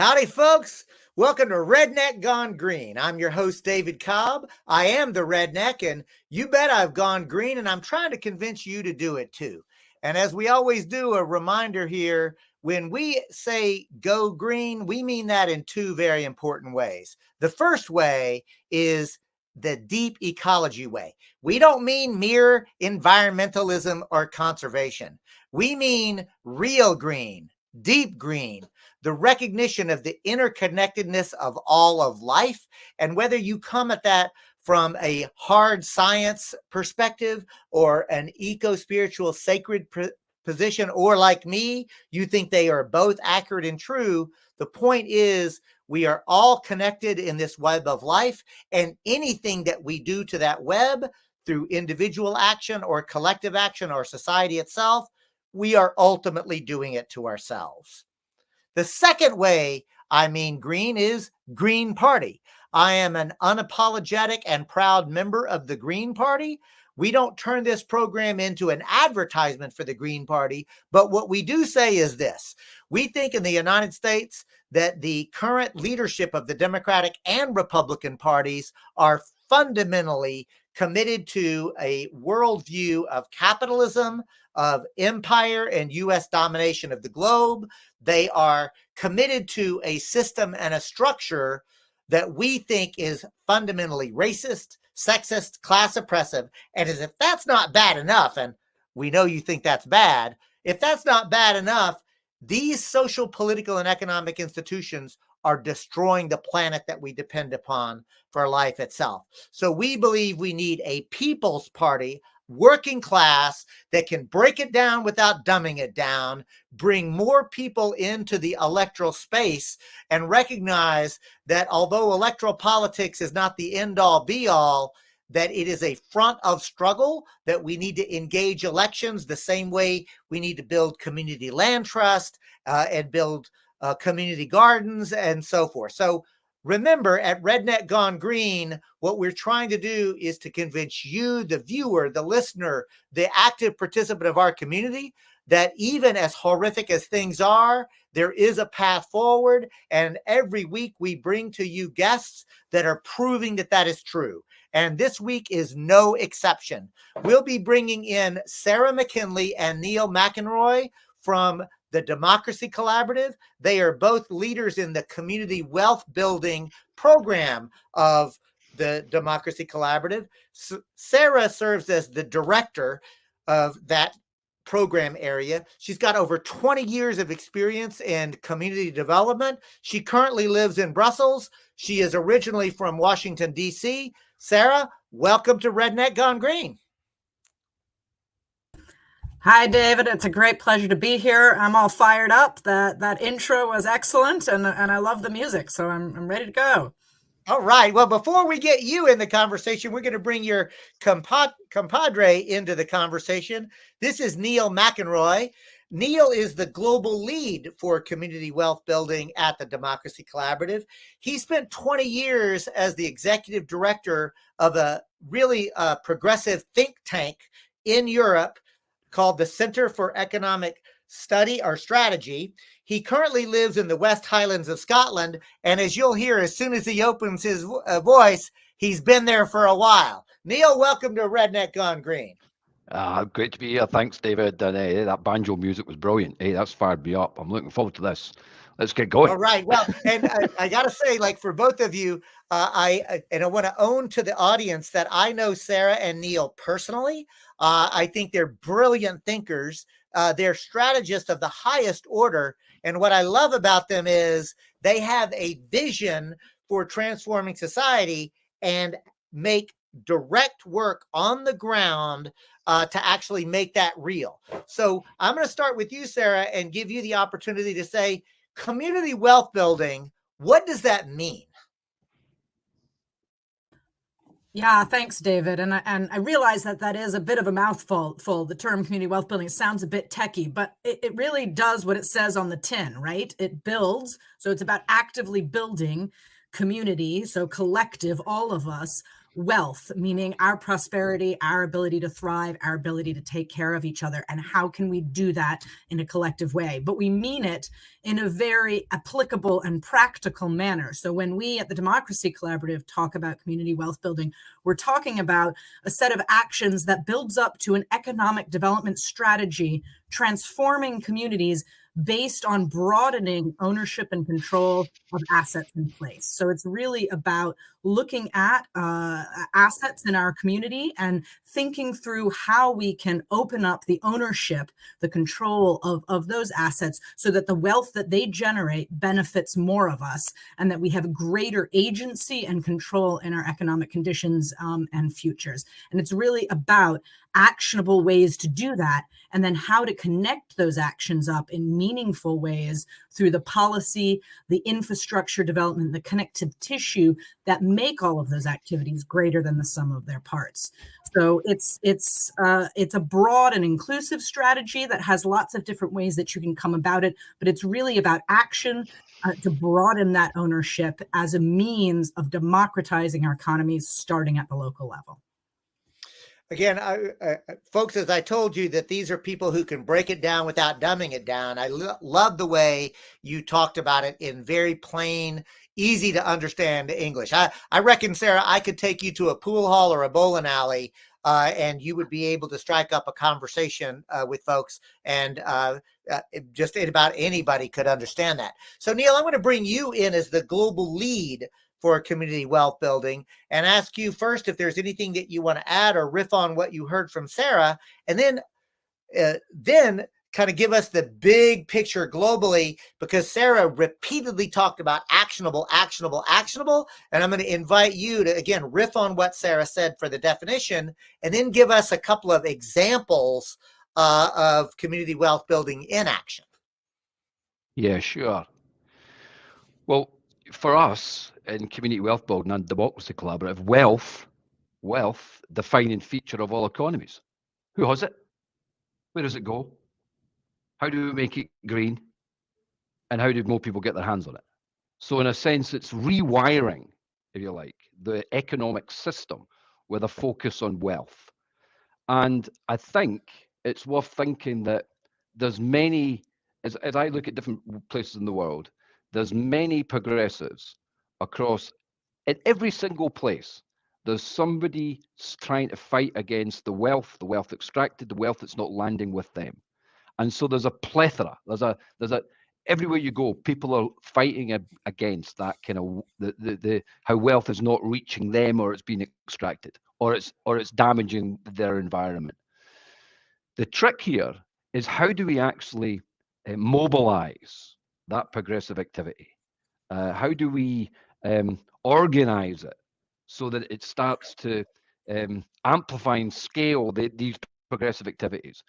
Howdy, folks. Welcome to Redneck Gone Green. I'm your host, David Cobb. I am the Redneck, and you bet I've gone green, and I'm trying to convince you to do it too. And as we always do, a reminder here, when we say go green, we mean that in two very important ways. The first way is the deep ecology way. We don't mean mere environmentalism or conservation. We mean real green, deep green, the recognition of the interconnectedness of all of life. And whether you come at that from a hard science perspective or an eco-spiritual sacred position, or like me, you think they are both accurate and true, the point is we are all connected in this web of life, and anything that we do to that web through individual action or collective action or society itself, we are ultimately doing it to ourselves. The second way I mean green is Green Party. I am an unapologetic and proud member of the Green Party. We don't turn this program into an advertisement for the Green Party, but what we do say is this. We think in the United States that the current leadership of the Democratic and Republican parties are fundamentally committed to a worldview of capitalism, of empire and U.S. domination of the globe. They are committed to a system and a structure that we think is fundamentally racist, sexist, class oppressive. And as if that's not bad enough, and we know you think that's bad, if that's not bad enough, these social, political, and economic institutions are destroying the planet that we depend upon for life itself. So we believe we need a people's party, working class, that can break it down without dumbing it down, bring more people into the electoral space, and recognize that although electoral politics is not the end-all be-all, that it is a front of struggle, that we need to engage elections the same way we need to build community land trust and build community gardens and so forth. So remember, at Redneck Gone Green, what we're trying to do is to convince you, the viewer, the listener, the active participant of our community, that even as horrific as things are, there is a path forward. And every week we bring to you guests that are proving that that is true. And this week is no exception. We'll be bringing in Sarah McKinley and Neil McElroy from the Democracy Collaborative. They are both leaders in the community wealth building program of the Democracy Collaborative. Sarah serves as the director of that program area. She's got over 20 years of experience in community development. She currently lives in Brussels. She is originally from Washington, D.C. Sarah, welcome to Redneck Gone Green. Hi, David. It's a great pleasure to be here. I'm all fired up. That intro was excellent, and I love the music, so I'm ready to go. All right. Well, before we get you in the conversation, we're going to bring your compadre into the conversation. This is Neil McElroy. Neil is the global lead for community wealth building at the Democracy Collaborative. He spent 20 years as the executive director of a really progressive think tank in Europe called the Center for Economic Study or Strategy. He currently lives in the West Highlands of Scotland, and as you'll hear, as soon as he opens his voice, he's been there for a while. Neil, welcome to Redneck Gone Green. Great to be here. Thanks, David. And that banjo music was brilliant. Hey, that's fired me up. I'm looking forward to this. Let's get going. All right. Well, and I got to say, like, for both of you, I want to own to the audience that I know Sarah and Neil personally. I think they're brilliant thinkers. They're strategists of the highest order. And what I love about them is they have a vision for transforming society and make direct work on the ground to actually make that real. So I'm going to start with you, Sarah, and give you the opportunity to say, community wealth building, what does that mean? Yeah, thanks, David. And I realize that is a bit of a mouthful. The term community wealth building sounds a bit techie, but it really does what it says on the tin, right? It builds. So it's about actively building community, so collective, all of us, wealth, meaning our prosperity, our ability to thrive, our ability to take care of each other, and how can we do that in a collective way. But we mean it in a very applicable and practical manner. So when we at the Democracy Collaborative talk about community wealth building, we're talking about a set of actions that builds up to an economic development strategy, transforming communities based on broadening ownership and control of assets in place. So it's really about looking at assets in our community and thinking through how we can open up the ownership, the control of those assets so that the wealth that they generate benefits more of us and that we have greater agency and control in our economic conditions and futures. And it's really about actionable ways to do that, and then how to connect those actions up in meaningful ways through the policy, the infrastructure development, the connective tissue that make all of those activities greater than the sum of their parts. So it's a broad and inclusive strategy that has lots of different ways that you can come about it, but it's really about action to broaden that ownership as a means of democratizing our economies, starting at the local level. Again, folks, as I told you, that these are people who can break it down without dumbing it down. I love the way you talked about it in very plain, easy to understand English. I reckon, Sarah, I could take you to a pool hall or a bowling alley, and you would be able to strike up a conversation with folks, and just about anybody could understand that. So, Neil, I'm going to bring you in as the global lead for community wealth building and ask you first if there's anything that you want to add or riff on what you heard from Sarah, and then kind of give us the big picture globally, because Sarah repeatedly talked about actionable, actionable, actionable. And I'm going to invite you to, again, riff on what Sarah said for the definition, and then give us a couple of examples of community wealth building in action. Yeah, sure. Well, for us in community wealth building and Democracy Collaborative, wealth, defining feature of all economies. Who has it? Where does it go? How do we make it green? And how do more people get their hands on it? So in a sense, it's rewiring, if you like, the economic system with a focus on wealth. And I think it's worth thinking that there's many, as I look at different places in the world, there's many progressives across, in every single place, there's somebody trying to fight against the wealth extracted, the wealth that's not landing with them. And so there's a plethora, there's a everywhere you go, people are fighting against that kind of the how wealth is not reaching them, or it's being extracted, or it's damaging their environment. The trick here is, how do we actually mobilize that progressive activity? How do we organize it so that it starts to amplify and scale these progressive activities?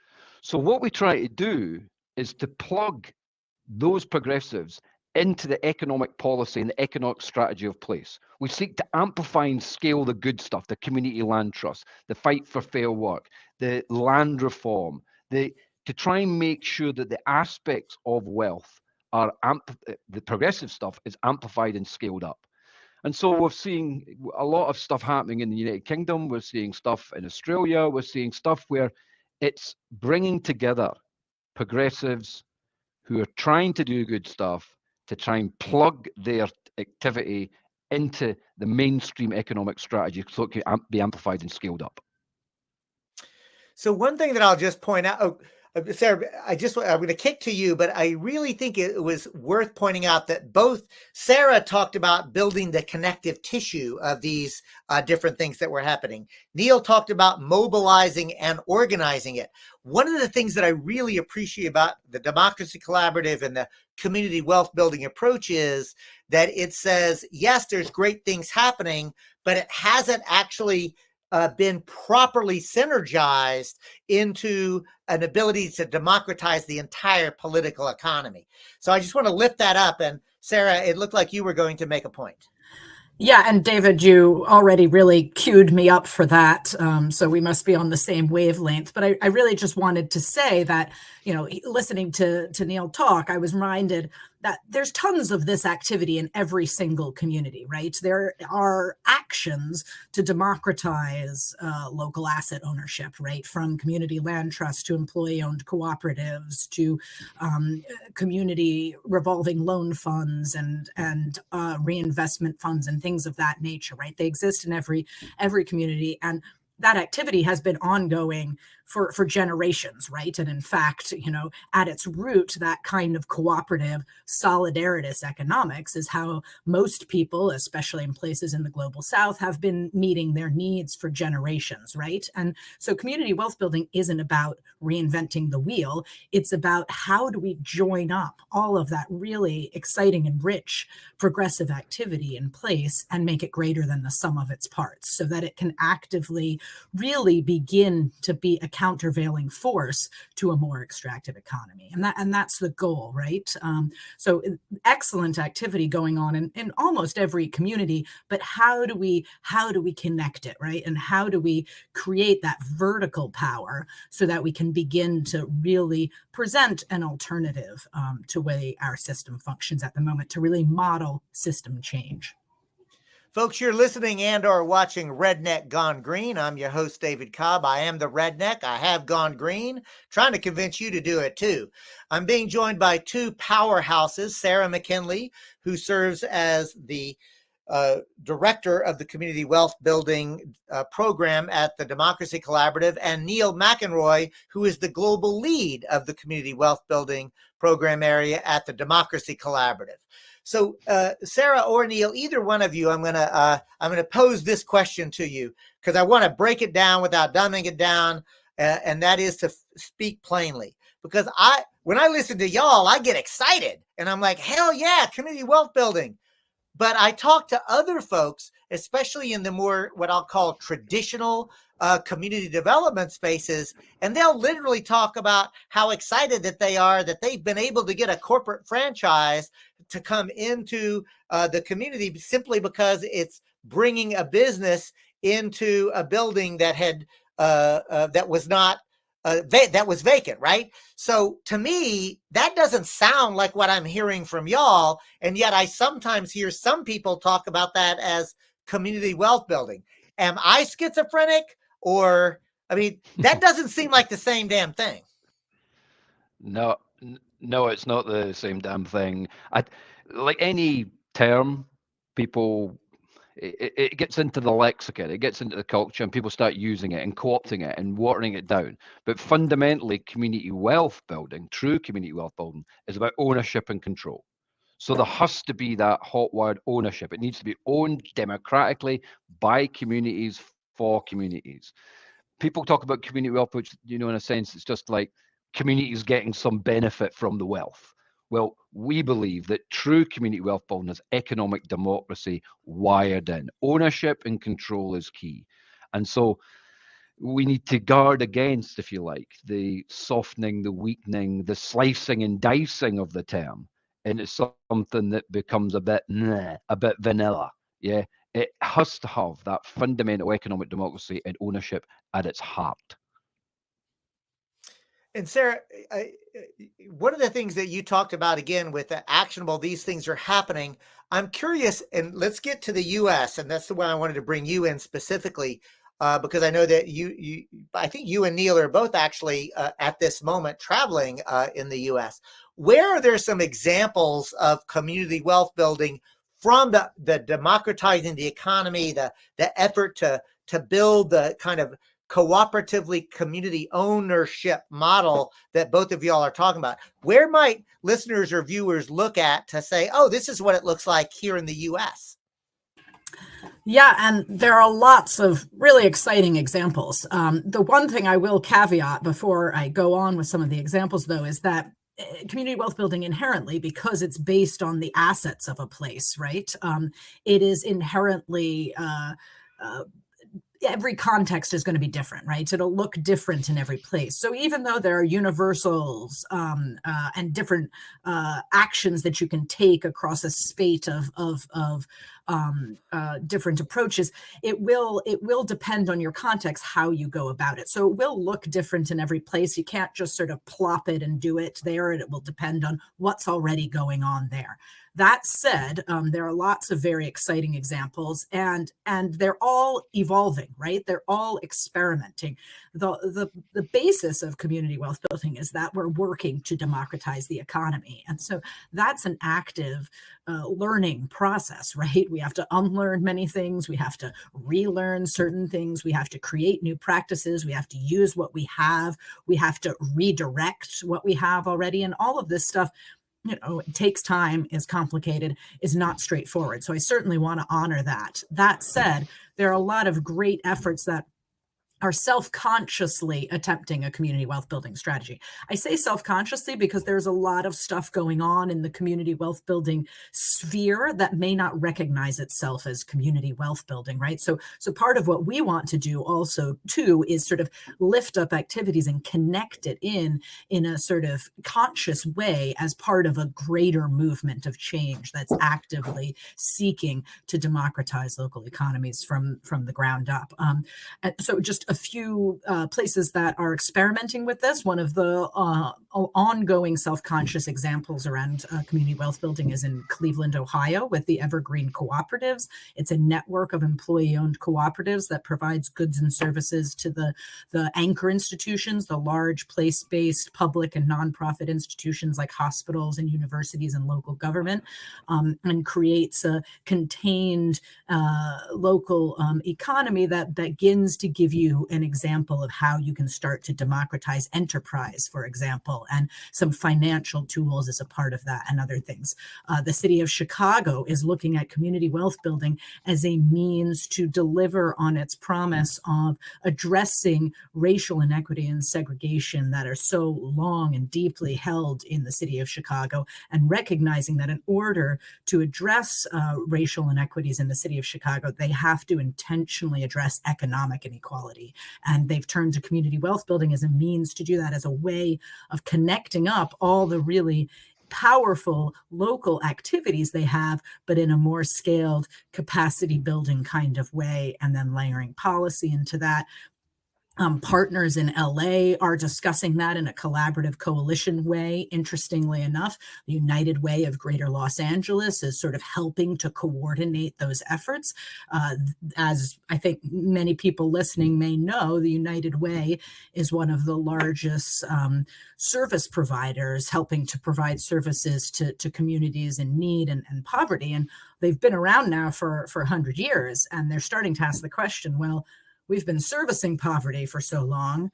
So what we try to do is to plug those progressives into the economic policy and the economic strategy of place. We seek to amplify and scale the good stuff, the community land trust, the fight for fair work, the land reform, to try and make sure that the aspects of wealth are the progressive stuff is amplified and scaled up. And so we're seeing a lot of stuff happening in the United Kingdom. We're seeing stuff in Australia. We're seeing stuff where it's bringing together progressives who are trying to do good stuff to try and plug their activity into the mainstream economic strategy so it can be amplified and scaled up. So one thing that I'll just point out, Sarah, I'm going to kick to you, but I really think it was worth pointing out that both Sarah talked about building the connective tissue of these different things that were happening. Neil talked about mobilizing and organizing it. One of the things that I really appreciate about the Democracy Collaborative and the community wealth building approach is that it says, yes, there's great things happening, but it hasn't actually been properly synergized into an ability to democratize the entire political economy. So I just want to lift that up. And Sarah, it looked like you were going to make a point. Yeah, and David, you already really queued me up for that. So we must be on the same wavelength. But I really just wanted to say that, listening to Neil talk, I was reminded that there's tons of this activity in every single community, right? There are actions to democratize local asset ownership, right? From community land trusts to employee-owned cooperatives to community revolving loan funds and reinvestment funds and things of that nature, right? They exist in every community, and that activity has been ongoing for generations, right? And in fact, at its root, that kind of cooperative solidaritous economics is how most people, especially in places in the global south, have been meeting their needs for generations, right? And so community wealth building isn't about reinventing the wheel. It's about how do we join up all of that really exciting and rich progressive activity in place and make it greater than the sum of its parts, so that it can actively really begin to be a countervailing force to a more extractive economy. And that's the goal, right? So excellent activity going on in almost every community, but how do we connect it, right? And how do we create that vertical power so that we can begin to really present an alternative to way our system functions at the moment, to really model system change. Folks, you're listening and or watching Redneck Gone Green. I'm your host, David Cobb. I am the Redneck. I have gone green, trying to convince you to do it too. I'm being joined by two powerhouses, Sarah McKinley, who serves as the director of the Community Wealth Building program at the Democracy Collaborative, and Neil McEnroy, who is the global lead of the Community Wealth Building program area at the Democracy Collaborative. So, Sarah or Neil, either one of you, I'm gonna pose this question to you because I want to break it down without dumbing it down, and that is to speak plainly. Because when I listen to y'all, I get excited, and I'm like, hell yeah, community wealth building. But I talk to other folks, especially in the more what I'll call traditional community development spaces, and they'll literally talk about how excited that they are that they've been able to get a corporate franchise to come into the community simply because it's bringing a business into a building that had that was not that was vacant, right? So to me, that doesn't sound like what I'm hearing from y'all. And yet I sometimes hear some people talk about that as community wealth building. Am I schizophrenic? Or, I mean, that doesn't seem like the same damn thing. No, no, it's not the same damn thing. Like any term, people, it gets into the lexicon, it gets into the culture, and people start using it and co-opting it and watering it down. But fundamentally, community wealth building, true community wealth building, is about ownership and control. So there has to be that hot word ownership. It needs to be owned democratically by communities for communities. People talk about community wealth, which, in a sense, it's just like communities getting some benefit from the wealth. Well, we believe that true community wealth building is economic democracy wired in. Ownership and control is key. And so we need to guard against, if you like, the softening, the weakening, the slicing and dicing of the term. And it's something that becomes a bit vanilla. Yeah. It has to have that fundamental economic democracy and ownership at its heart. And Sarah, one of the things that you talked about again with the actionable, these things are happening. I'm curious, and let's get to the U.S. And that's the one I wanted to bring you in specifically, because I know that I think you and Neil are both actually at this moment traveling in the U.S. Where are there some examples of community wealth building from the democratizing the economy, the effort to build the kind of cooperatively community ownership model that both of y'all are talking about? Where might listeners or viewers look at to say, oh, this is what it looks like here in the US? Yeah, and there are lots of really exciting examples. The one thing I will caveat before I go on with some of the examples, though, is that community wealth building inherently, because it's based on the assets of a place, right? It is inherently every context is going to be different, right? It'll look different in every place. So even though there are universals and different actions that you can take across a spate of different approaches, it will depend on your context how you go about it. So it will look different in every place. You can't just sort of plop it and do it there, and it will depend on what's already going on there. That said, there are lots of very exciting examples, and they're all evolving, right? They're all experimenting. The basis of community wealth building is that we're working to democratize the economy, and so that's an active learning process, right? We have to unlearn many things. We have to relearn certain things. We have to create new practices. We have to use what we have. We have to redirect what we have already, and all of this stuff, it takes time, is complicated, is not straightforward. So I certainly want to honor that. That said, there are a lot of great efforts that are self-consciously attempting a community wealth building strategy. I say self-consciously because there's a lot of stuff going on in the community wealth building sphere that may not recognize itself as community wealth building, right? So part of what we want to do also too is sort of lift up activities and connect it in a sort of conscious way as part of a greater movement of change that's actively seeking to democratize local economies from the ground up. So just a few places that are experimenting with this. One of the ongoing self-conscious examples around community wealth building is in Cleveland, Ohio, with the Evergreen Cooperatives. It's a network of employee-owned cooperatives that provides goods and services to the anchor institutions, the large place-based public and nonprofit institutions like hospitals and universities and local government, and creates a contained local economy that begins to give you an example of how you can start to democratize enterprise, for example, and some financial tools as a part of that and other things. The city of Chicago is looking at community wealth building as a means to deliver on its promise of addressing racial inequity and segregation that are so long and deeply held in the city of Chicago, and recognizing that in order to address racial inequities in the city of Chicago, they have to intentionally address economic inequality. And they've turned to community wealth building as a means to do that, as a way of connecting up all the really powerful local activities they have, but in a more scaled capacity building kind of way, and then layering policy into that. Partners in LA are discussing that in a collaborative coalition way. Interestingly enough, the United Way of Greater Los Angeles is sort of helping to coordinate those efforts. As I think many people listening may know, the United Way is one of the largest service providers, helping to provide services to communities in need and poverty. And they've been around now for 100 years, and they're starting to ask the question, well, we've been servicing poverty for so long,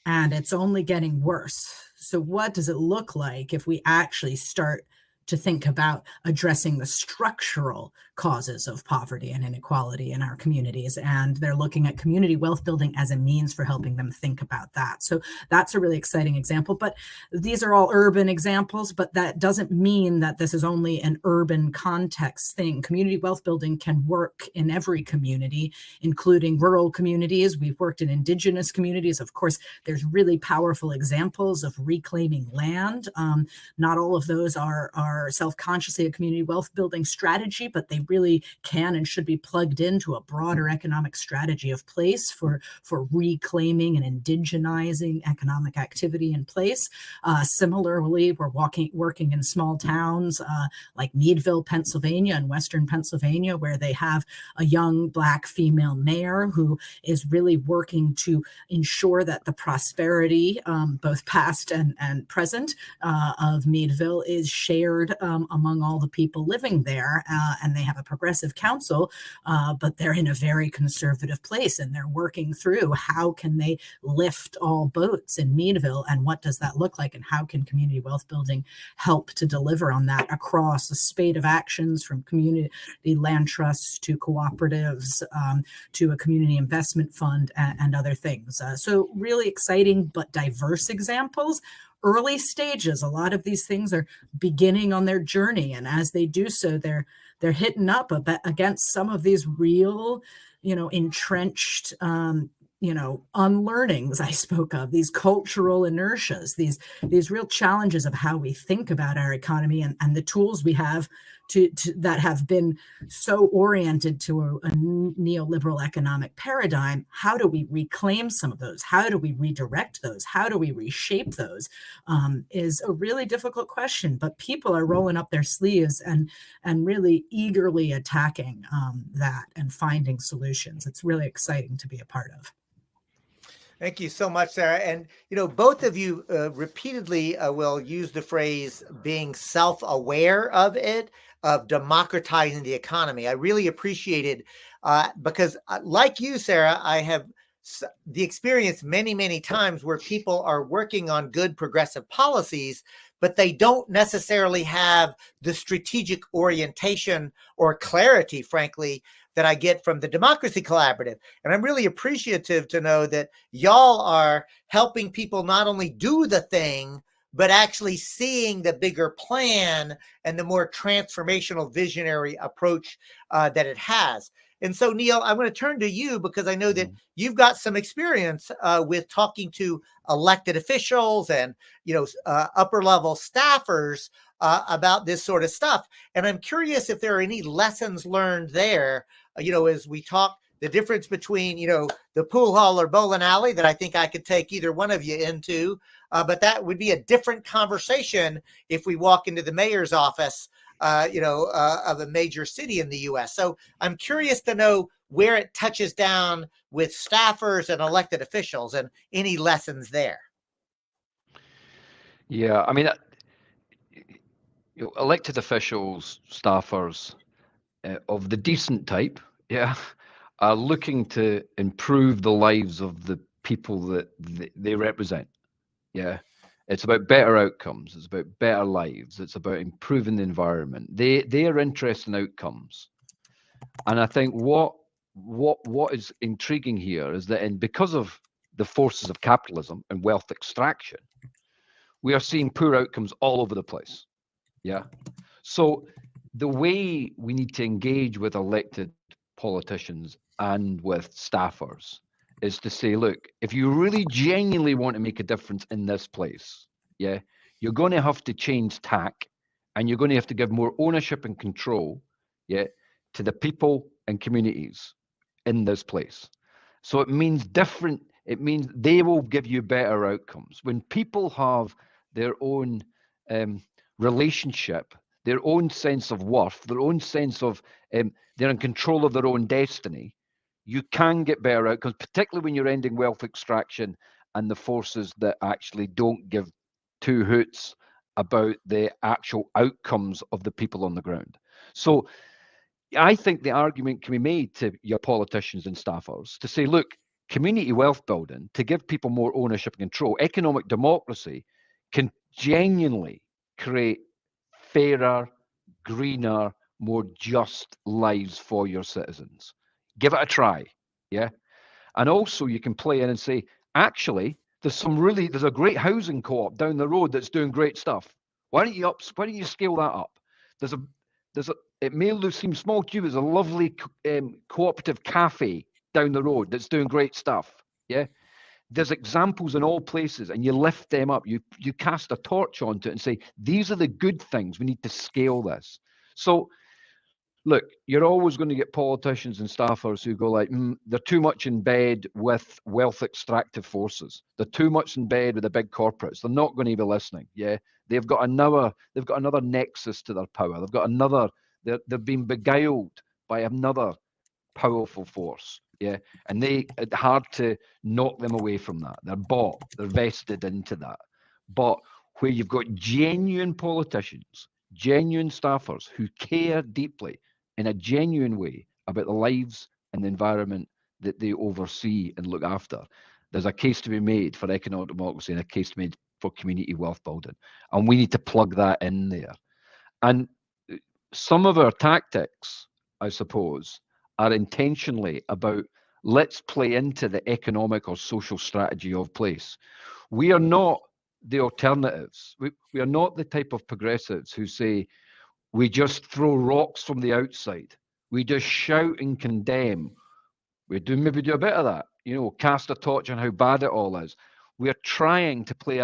and it's only getting worse. So what does it look like if we actually start to think about addressing the structural causes of poverty and inequality in our communities? And they're looking at community wealth building as a means for helping them think about that. So that's a really exciting example. But these are all urban examples, but that doesn't mean that this is only an urban context thing. Community wealth building can work in every community, including rural communities. We've worked in indigenous communities. Of course, there's really powerful examples of reclaiming land. Not all of those are self-consciously a community wealth building strategy, but they really can and should be plugged into a broader economic strategy of place for reclaiming and indigenizing economic activity in place. Similarly, we're working in small towns like Meadville, Pennsylvania, and Western Pennsylvania, where they have a young Black female mayor who is really working to ensure that the prosperity, both past and present, of Meadville is shared among all the people living there. And they have a progressive council, but they're in a very conservative place, and they're working through how can they lift all boats in Meadville, and what does that look like, and how can community wealth building help to deliver on that across a spate of actions, from community land trusts to cooperatives to a community investment fund and other things. So really exciting but diverse examples. Early stages, a lot of these things are beginning on their journey, and as they do so, they're hitting up against some of these real, entrenched, unlearnings I spoke of, these cultural inertias, these real challenges of how we think about our economy, and the tools we have that have been so oriented to a neoliberal economic paradigm. How do we reclaim some of those? How do we redirect those? How do we reshape those? Is a really difficult question, but people are rolling up their sleeves and really eagerly attacking that and finding solutions. It's really exciting to be a part of. Thank you so much, Sarah. And, both of you repeatedly will use the phrase being self-aware of it, of democratizing the economy. I really appreciate it because like you, Sarah, I have the experience many, many times where people are working on good progressive policies, but they don't necessarily have the strategic orientation or clarity, frankly, that I get from the Democracy Collaborative. And I'm really appreciative to know that y'all are helping people not only do the thing, but actually seeing the bigger plan and the more transformational visionary approach that it has. And so, Neil, I'm going to turn to you because I know that you've got some experience with talking to elected officials and, upper level staffers about this sort of stuff. And I'm curious if there are any lessons learned there, as we talk the difference between, the pool hall or bowling alley that I think I could take either one of you into. But that would be a different conversation if we walk into the mayor's office, of a major city in the U.S. So I'm curious to know where it touches down with staffers and elected officials and any lessons there. Yeah, I mean, elected officials, staffers of the decent type, are looking to improve the lives of the people that they represent. Yeah. It's about better outcomes. It's about better lives. It's about improving the environment. They are interested in outcomes. And I think what is intriguing here is that because of the forces of capitalism and wealth extraction, we are seeing poor outcomes all over the place. Yeah. So the way we need to engage with elected politicians and with staffers is to say, look, if you really genuinely want to make a difference in this place, you're going to have to change tack, and you're going to have to give more ownership and control, to the people and communities in this place. So it means different. It means they will give you better outcomes when people have their own relationship, their own sense of worth, their own sense of they're in control of their own destiny. You can get better outcomes, particularly when you're ending wealth extraction and the forces that actually don't give two hoots about the actual outcomes of the people on the ground. So I think the argument can be made to your politicians and staffers to say, look, community wealth building, to give people more ownership and control, economic democracy can genuinely create fairer, greener, more just lives for your citizens. Give it a try. Yeah. And also you can play in and say, actually, there's a great housing co-op down the road that's doing great stuff. Why don't you scale that up? It may seem small to you, there's a lovely cooperative cafe down the road that's doing great stuff. Yeah. There's examples in all places, and you lift them up. You cast a torch onto it and say, these are the good things. We need to scale this. So look, you're always going to get politicians and staffers who go like, they're too much in bed with wealth extractive forces. They're too much in bed with the big corporates. They're not going to be listening. Yeah. They've got another nexus to their power. They've been beguiled by another powerful force. Yeah. And it's hard to knock them away from that. They're bought, they're vested into that. But where you've got genuine politicians, genuine staffers who care deeply in a genuine way about the lives and the environment that they oversee and look after, there's a case to be made for economic democracy and a case to be made for community wealth building. And we need to plug that in there. And some of our tactics, I suppose, are intentionally about let's play into the economic or social strategy of place. We are not the alternatives. We are not the type of progressives who say we just throw rocks from the outside. We just shout and condemn. Maybe do a bit of that, cast a torch on how bad it all is. We are trying to play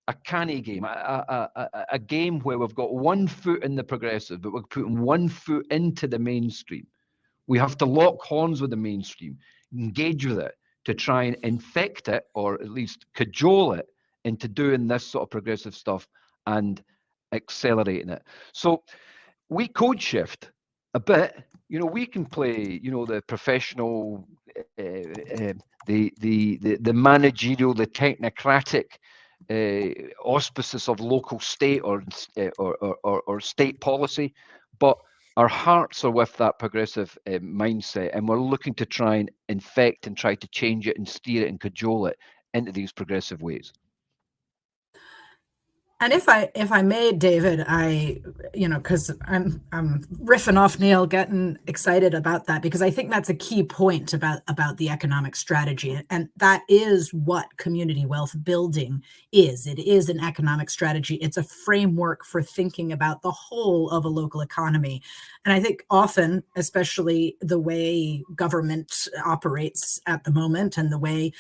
a canny game, a game where we've got one foot in the progressive, but we're putting one foot into the mainstream. We have to lock horns with the mainstream, engage with it to try and infect it, or at least cajole it into doing this sort of progressive stuff and accelerating it. So we code shift a bit. We can play, the professional, the managerial, the technocratic auspices of local state or state policy, but our hearts are with that progressive mindset, and we're looking to try and infect and try to change it and steer it and cajole it into these progressive ways. And if I may, David, because I'm riffing off Neil, getting excited about that, because I think that's a key point about the economic strategy, and that is what community wealth building is. It is an economic strategy. It's a framework for thinking about the whole of a local economy, and I think often, especially the way government operates at the moment, and the way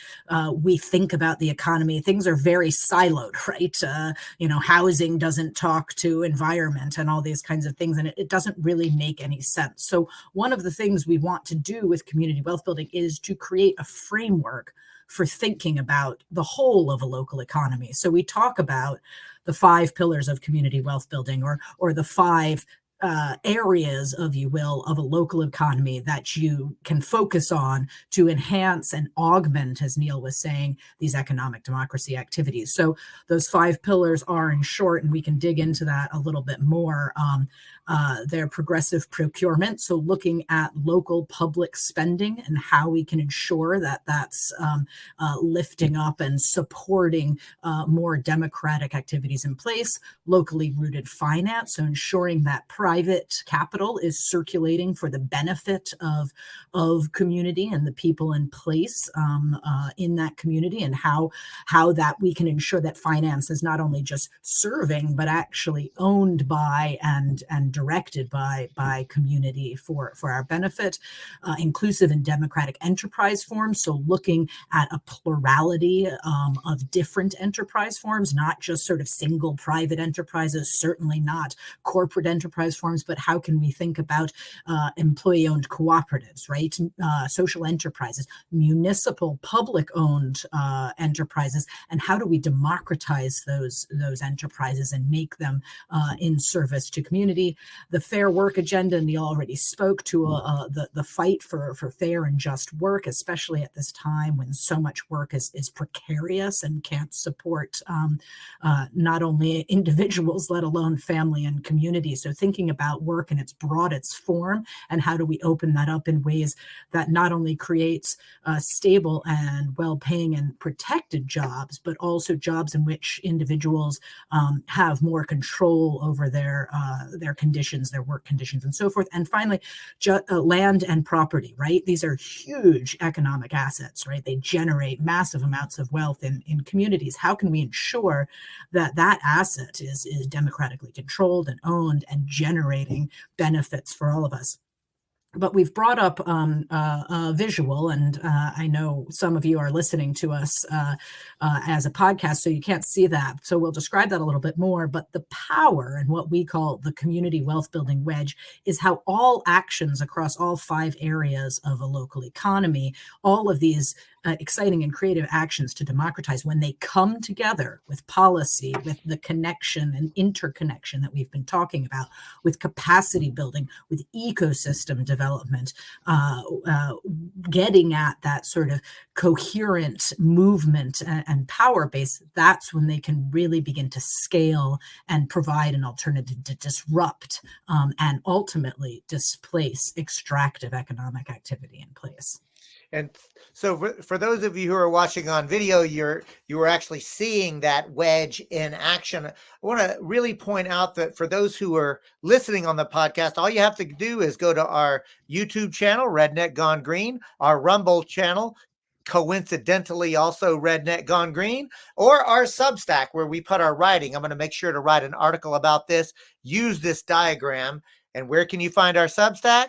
we think about the economy, things are very siloed, right? Housing doesn't talk to environment and all these kinds of things, and it doesn't really make any sense. So one of the things we want to do with community wealth building is to create a framework for thinking about the whole of a local economy. So we talk about the 5 pillars of community wealth building, or the 5 areas, of you will, of a local economy that you can focus on to enhance and augment, as Neil was saying, these economic democracy activities. So those 5 pillars are, in short, and we can dig into that a little bit more, they're progressive procurement, so looking at local public spending and how we can ensure that that's lifting up and supporting more democratic activities in place. Locally rooted finance, so ensuring that private capital is circulating for the benefit of community and the people in place in that community, and how that we can ensure that finance is not only just serving, but actually owned by and directed by community for our benefit. Inclusive and democratic enterprise forms, so looking at a plurality of different enterprise forms, not just sort of single private enterprises, certainly not corporate enterprise forms, but how can we think about employee-owned cooperatives, right? Social enterprises, municipal public-owned enterprises, and how do we democratize those enterprises and make them in service to community? The fair work agenda, Neil already spoke to the fight for fair and just work, especially at this time when so much work is precarious and can't support not only individuals, let alone family and community. So thinking about work in its broadest form, and how do we open that up in ways that not only creates stable and well-paying and protected jobs, but also jobs in which individuals have more control over their conditions, their work conditions, and so forth. And finally, land and property, right? These are huge economic assets, right? They generate massive amounts of wealth in communities. How can we ensure that that asset is democratically controlled and owned and generating benefits for all of us? But we've brought up a visual, and I know some of you are listening to us as a podcast, so you can't see that. So we'll describe that a little bit more. But the power and what we call the community wealth building wedge is how all actions across all 5 areas of a local economy, all of these exciting and creative actions to democratize, when they come together with policy, with the connection and interconnection that we've been talking about, with capacity building, with ecosystem development, getting at that sort of coherent movement and power base, that's when they can really begin to scale and provide an alternative to disrupt and ultimately displace extractive economic activity in place. And so for those of you who are watching on video, you are actually seeing that wedge in action. I want to really point out that for those who are listening on the podcast, all you have to do is go to our YouTube channel, Redneck Gone Green, our Rumble channel, coincidentally also Redneck Gone Green, or our Substack where we put our writing. I'm going to make sure to write an article about this, use this diagram. And where can you find our Substack?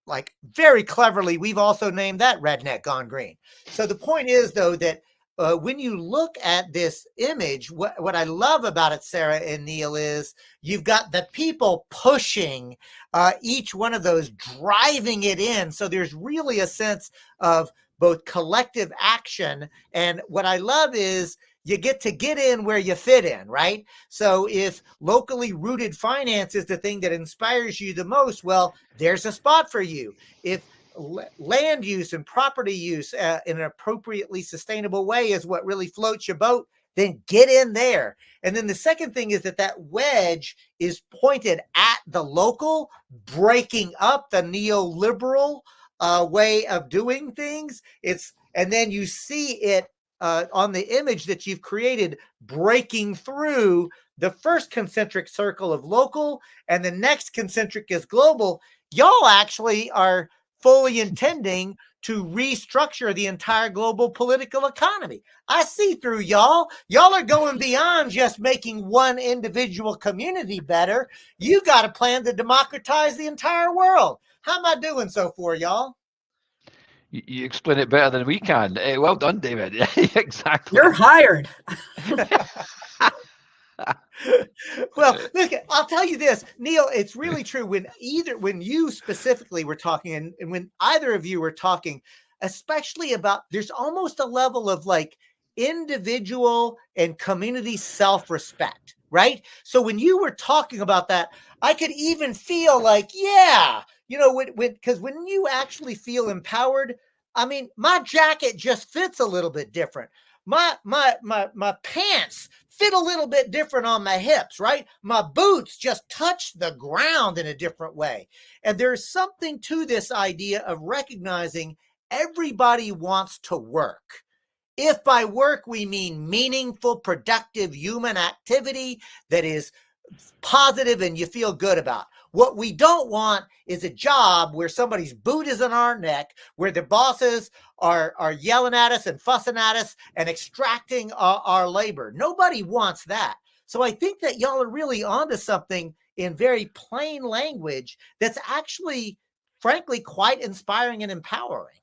Like very cleverly, we've also named that Redneck Gone Green. So the point is, though, that when you look at this image, what I love about it, Sarah and Neil, is you've got the people pushing each one of those, driving it in. So there's really a sense of both collective action. And what I love is you get in where you fit in, right? So if locally rooted finance is the thing that inspires you the most, well, there's a spot for you. If land use and property use in an appropriately sustainable way is what really floats your boat, then get in there. And then the second thing is that wedge is pointed at the local, breaking up the neoliberal way of doing things. And then you see it on the image that you've created, breaking through the first concentric circle of local, and the next concentric is global. Y'all actually are fully intending to restructure the entire global political economy. I see through y'all. Y'all are going beyond just making one individual community better. You got a plan to democratize the entire world. How am I doing so far, y'all? You explain it better than we can. Well done, David. Exactly. You're hired. Well, look, I'll tell you this, Neil, it's really true. When you specifically were talking, and when either of you were talking, especially about, there's almost a level of like individual and community self-respect, right? So when you were talking about that, I could even feel like, yeah, because when you actually feel empowered, I mean, my jacket just fits a little bit different. My pants fit a little bit different on my hips, right? My boots just touch the ground in a different way. And there's something to this idea of recognizing everybody wants to work. If by work we mean meaningful, productive human activity that is positive and you feel good about. What we don't want is a job where somebody's boot is on our neck, where the bosses are yelling at us and fussing at us and extracting our labor. Nobody wants that. So I think that y'all are really onto something in very plain language that's actually, frankly, quite inspiring and empowering.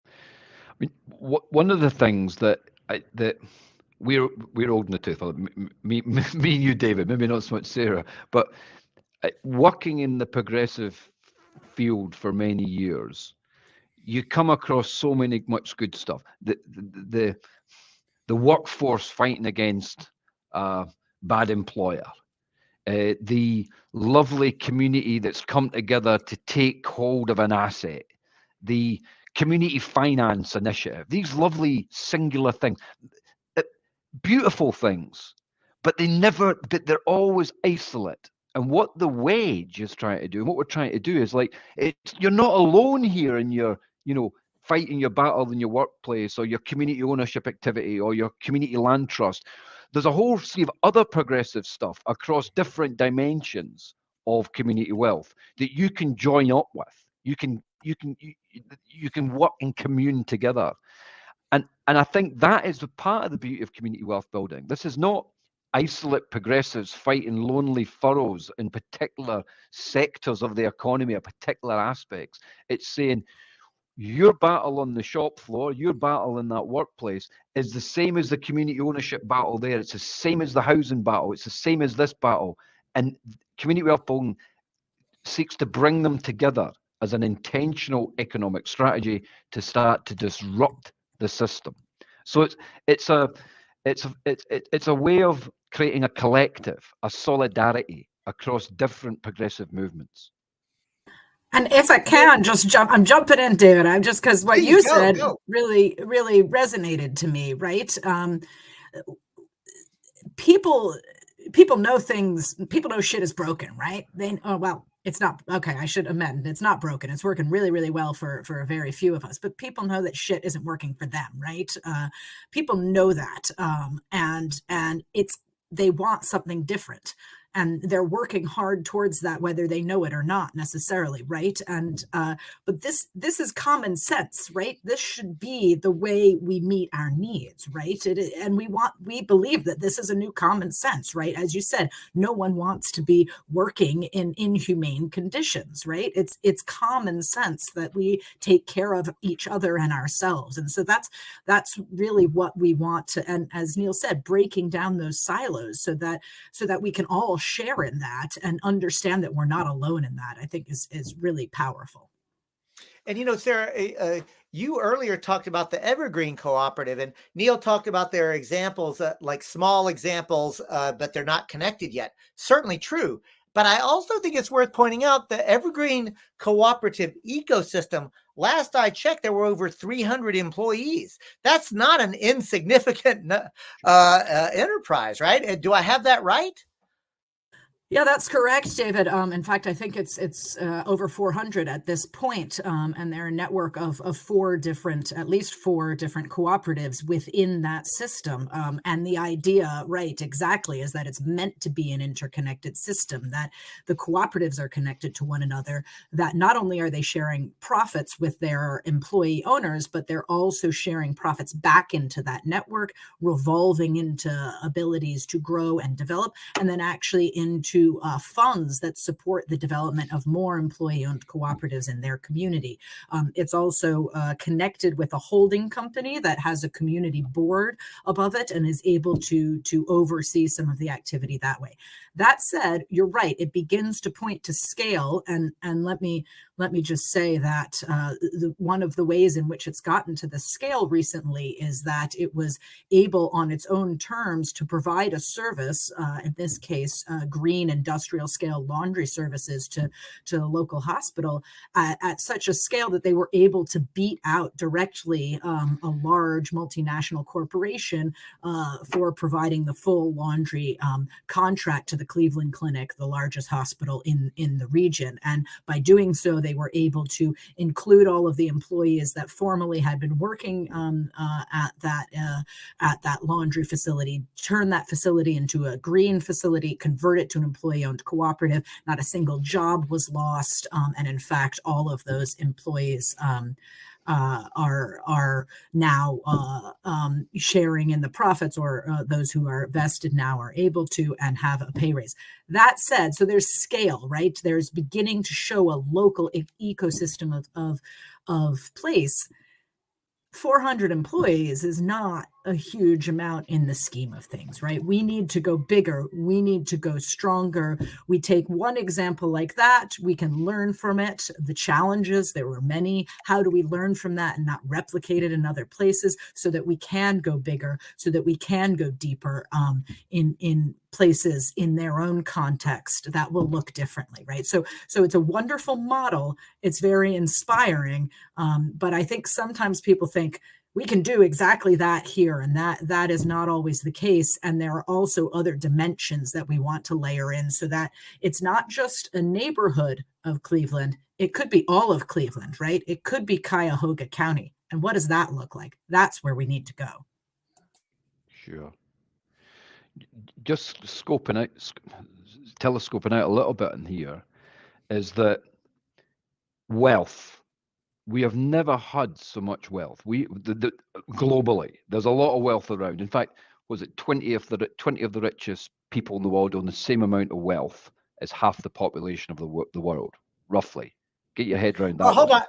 I mean, one of the things that we're old in the tooth. Me and you, David. Maybe not so much Sarah, but working in the progressive field for many years, you come across so much good stuff. The workforce fighting against bad employer, the lovely community that's come together to take hold of an asset, the community finance initiative, these lovely singular things, beautiful things, but they're always isolate. And what the wage is trying to do, and what we're trying to do is like, you're not alone here in your, fighting your battle in your workplace or your community ownership activity or your community land trust. There's a whole slew of other progressive stuff across different dimensions of community wealth that you can join up with. You can work and commune together. And I think that is the part of the beauty of community wealth building. This is not isolate progressives fighting lonely furrows in particular sectors of the economy or particular aspects. It's saying your battle on the shop floor, your battle in that workplace is the same as the community ownership battle there. It's the same as the housing battle. It's the same as this battle. And community wealth building seeks to bring them together as an intentional economic strategy to start to disrupt the system. So it's a way of creating a collective, a solidarity across different progressive movements. And if I can I'm jumping in, David. I'm just, because what you said really, really resonated to me, right? People know things, people know shit is broken, right? It's not, okay, I should amend. It's not broken. It's working really, really well for a very few of us, but people know that shit isn't working for them, right? People know that. And they want something different. and they're working hard towards that, whether they know it or not necessarily, right? And but this is common sense, right? This should be the way we meet our needs, right? And we believe that this is a new common sense, right? As you said, no one wants to be working in inhumane conditions, right? It's common sense that we take care of each other and ourselves, and so that's really what we want to. And as Neil said, breaking down those silos so that we can all share in that and understand that we're not alone in that, I think is really powerful. And Sarah, you earlier talked about the Evergreen Cooperative, and Neil talked about their examples, like small examples, but they're not connected yet. Certainly true. But I also think it's worth pointing out the Evergreen Cooperative ecosystem. Last I checked, there were over 300 employees. That's not an insignificant enterprise, right? Do I have that right? Yeah, that's correct, David. In fact, I think it's over 400 at this point, and they're a network of at least four different cooperatives within that system. And the idea, right, exactly, is that it's meant to be an interconnected system, that the cooperatives are connected to one another, that not only are they sharing profits with their employee owners, but they're also sharing profits back into that network, revolving into abilities to grow and develop, and then actually into funds that support the development of more employee-owned cooperatives in their community. It's also connected with a holding company that has a community board above it and is able to oversee some of the activity that way. That said, you're right, it begins to point to scale, and let me just say that one of the ways in which it's gotten to the scale recently is that it was able on its own terms to provide a service, in this case, green industrial scale laundry services to the local hospital at such a scale that they were able to beat out directly a large multinational corporation for providing the full laundry contract to the Cleveland Clinic, the largest hospital in the region. And by doing so, they were able to include all of the employees that formerly had been working at that laundry facility, turn that facility into a green facility, convert it to an employee-owned cooperative. Not a single job was lost, and in fact, all of those employees are now sharing in the profits, or those who are vested now are able to and have a pay raise. That said, so there's scale, right? There's beginning to show a local ecosystem of place. 400 employees is not a huge amount in the scheme of things, right? We need to go bigger. We need to go stronger. We take one example like that. We can learn from it. The challenges, there were many. How do we learn from that and not replicate it in other places so that we can go bigger, so that we can go deeper in places in their own context that will look differently, right? So it's a wonderful model. It's very inspiring. But I think sometimes people think, we can do exactly that here, and that is not always the case. And there are also other dimensions that we want to layer in, so that it's not just a neighborhood of Cleveland. It could be all of Cleveland, right? It could be Cuyahoga County. And what does that look like? That's where we need to go. Sure. Just telescoping out a little bit in here, is that wealth. We have never had so much wealth. Globally, there's a lot of wealth around. In fact, was it 20 of the richest people in the world own the same amount of wealth as half the population of the world, roughly? Get your head around that. Well, hold on.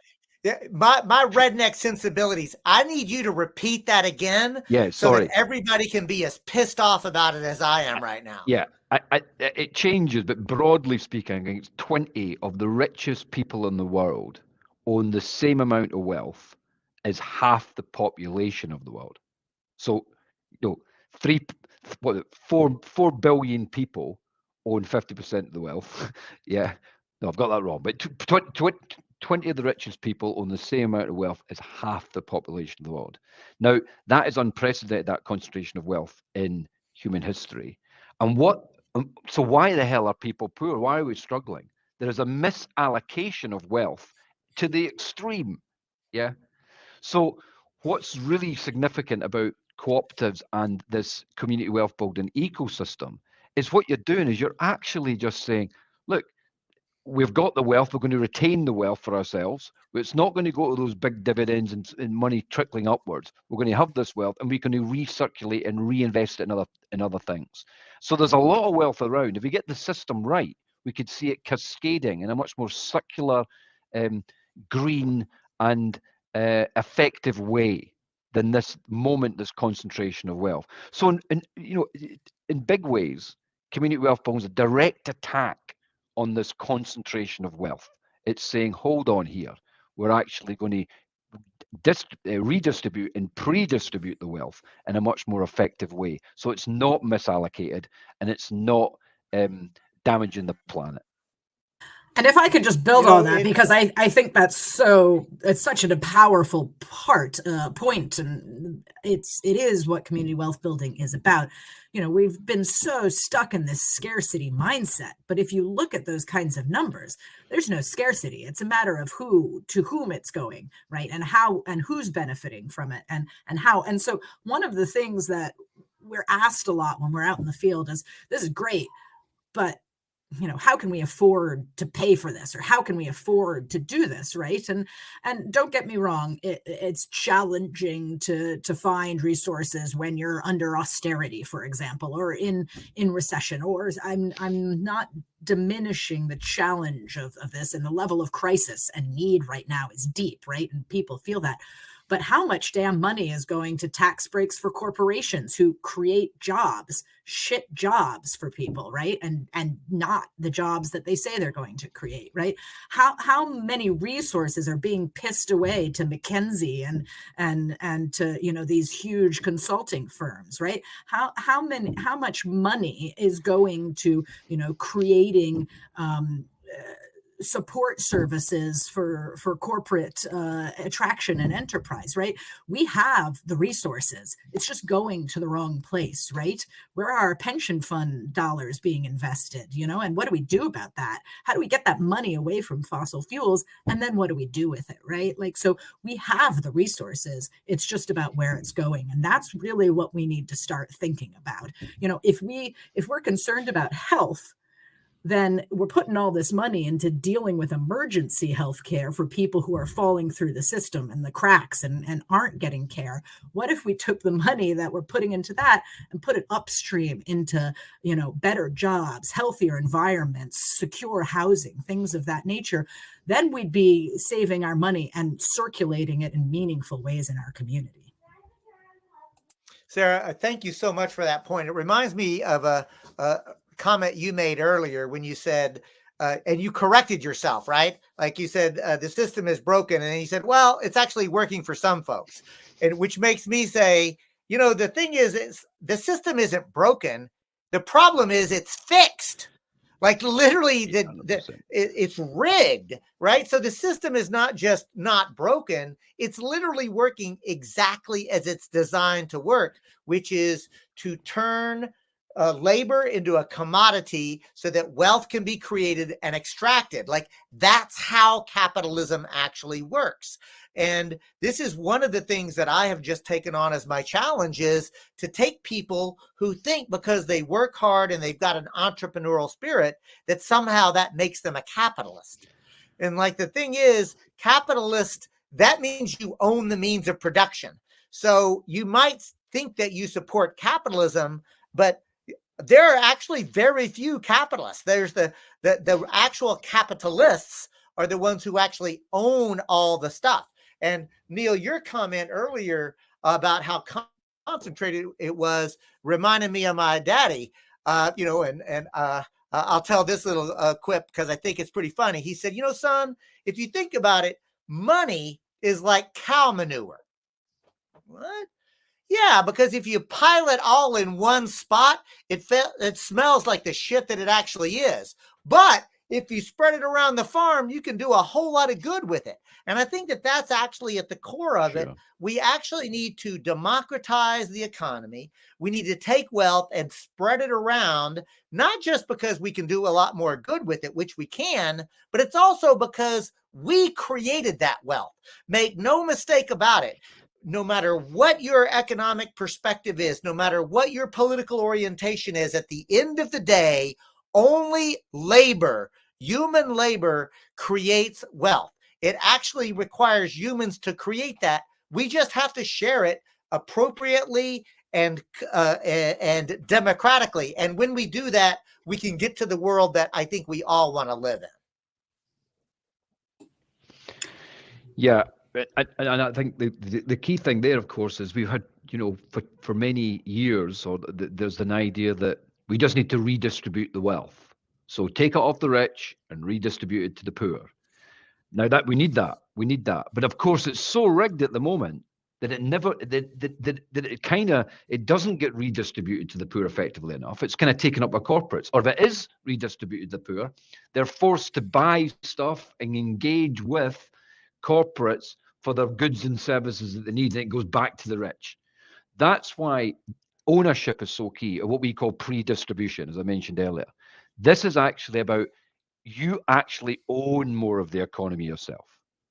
My redneck sensibilities. I need you to repeat that again. Yeah, so that everybody can be as pissed off about it as I am right now. Yeah, it changes, but broadly speaking, it's 20 of the richest people in the world own the same amount of wealth as half the population of the world. So, 4 billion people own 50% of the wealth. Yeah, no, I've got that wrong. But 20 of the richest people own the same amount of wealth as half the population of the world. Now, that is unprecedented, that concentration of wealth in human history. And so why the hell are people poor? Why are we struggling? There is a misallocation of wealth to the extreme. Yeah. So what's really significant about cooperatives and this community wealth building ecosystem is what you're doing is you're actually just saying, look, we've got the wealth, we're going to retain the wealth for ourselves. It's not going to go to those big dividends and money trickling upwards. We're going to have this wealth and we're going to recirculate and reinvest it in other things. So there's a lot of wealth around. If we get the system right, we could see it cascading in a much more circular, green and effective way than this concentration of wealth. So in big ways, community wealth building is a direct attack on this concentration of wealth. It's saying, hold on here, we're actually going to redistribute and pre-distribute the wealth in a much more effective way. So it's not misallocated and it's not damaging the planet. And if I could just build on that, because I think it's such a powerful point, and it is what community wealth building is about. We've been so stuck in this scarcity mindset, but if you look at those kinds of numbers, there's no scarcity. It's a matter of to whom it's going, right? And how, and who's benefiting from it, and how. And so one of the things that we're asked a lot when we're out in the field is, this is great, but how can we afford to pay for this, or how can we afford to do this, right? And don't get me wrong, it's challenging to find resources when you're under austerity, for example, or in recession. Or I'm not diminishing the challenge of this, and the level of crisis and need right now is deep, right? And people feel that. But how much damn money is going to tax breaks for corporations who create jobs, shit jobs for people, right? And not the jobs that they say they're going to create, right? How many resources are being pissed away to McKinsey and to these huge consulting firms, right? How much money is going to creating support services for corporate attraction and enterprise, right? We have the resources. It's just going to the wrong place, right? Where are our pension fund dollars being invested, and what do we do about that? How do we get that money away from fossil fuels? And then what do we do with it, right? So we have the resources. It's just about where it's going. And that's really what we need to start thinking about. If we're concerned about health, then we're putting all this money into dealing with emergency health care for people who are falling through the system and the cracks and aren't getting care. What if we took the money that we're putting into that and put it upstream into, better jobs, healthier environments, secure housing, things of that nature? Then we'd be saving our money and circulating it in meaningful ways in our community. Sarah, thank you so much for that point. It reminds me of a comment you made earlier when you said, and you corrected yourself, right? Like you said, the system is broken. And you said, well, it's actually working for some folks. And which makes me say, the thing is the system isn't broken. The problem is it's fixed. Like literally it's rigged, right? So the system is not just not broken. It's literally working exactly as it's designed to work, which is to turn labor into a commodity so that wealth can be created and extracted. Like that's how capitalism actually works. And this is one of the things that I have just taken on as my challenge, is to take people who think because they work hard and they've got an entrepreneurial spirit that somehow that makes them a capitalist. And like the thing is, capitalist, that means you own the means of production. So you might think that you support capitalism, but there are actually very few capitalists. There's the actual capitalists are the ones who actually own all the stuff. And Neil, your comment earlier about how concentrated it was reminded me of my daddy. I'll tell this little quip because I think it's pretty funny. He said, son, if you think about it, money is like cow manure. What? Yeah, because if you pile it all in one spot, it smells like the shit that it actually is. But if you spread it around the farm, you can do a whole lot of good with it. And I think that that's actually at the core of it. We actually need to democratize the economy. We need to take wealth and spread it around, not just because we can do a lot more good with it, which we can, but it's also because we created that wealth. Make no mistake about it. no matter what your economic perspective is, no matter what your political orientation is, at the end of the day, only labor, human labor, creates wealth. It actually requires humans to create that. We just have to share it appropriately and democratically. And when we do that, we can get to the world that I think we all want to live in. Yeah, and I think the key thing there, of course, is we've had, for many years, or there's an idea that we just need to redistribute the wealth. So take it off the rich and redistribute it to the poor. Now that we need that, but of course it's so rigged at the moment that it never it doesn't get redistributed to the poor effectively enough. It's kind of taken up by corporates, or if it is redistributed to the poor, they're forced to buy stuff and engage with corporates for their goods and services that they need, and it goes back to the rich. That's why ownership is so key, or what we call pre-distribution, as I mentioned earlier. This is actually about you actually own more of the economy yourself.